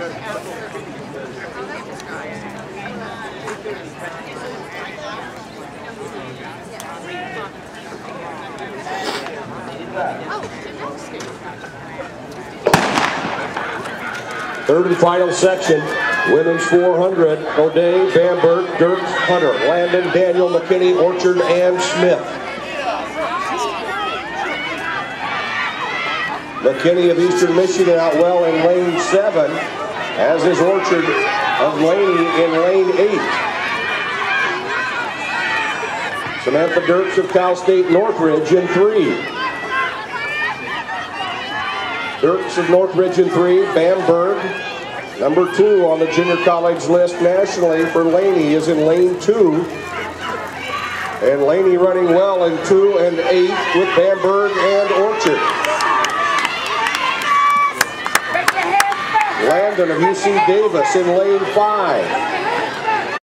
Third and final section, women's 400, O'Day, Bamberg, Dirks, Hunter, Landon, Daniel, McKinney, Orchard, and Smith. McKinney of Eastern Michigan out well in lane 7, as is Orchard of Laney in lane 8. Samantha Dirks of Cal State Northridge in 3. Dirks of Northridge in 3, Bamberg, number 2 on the junior college list nationally for Laney, is in lane 2. And Laney running well in 2 and 8 with Bamberg and Orchard. Landon of UC Davis in lane 5.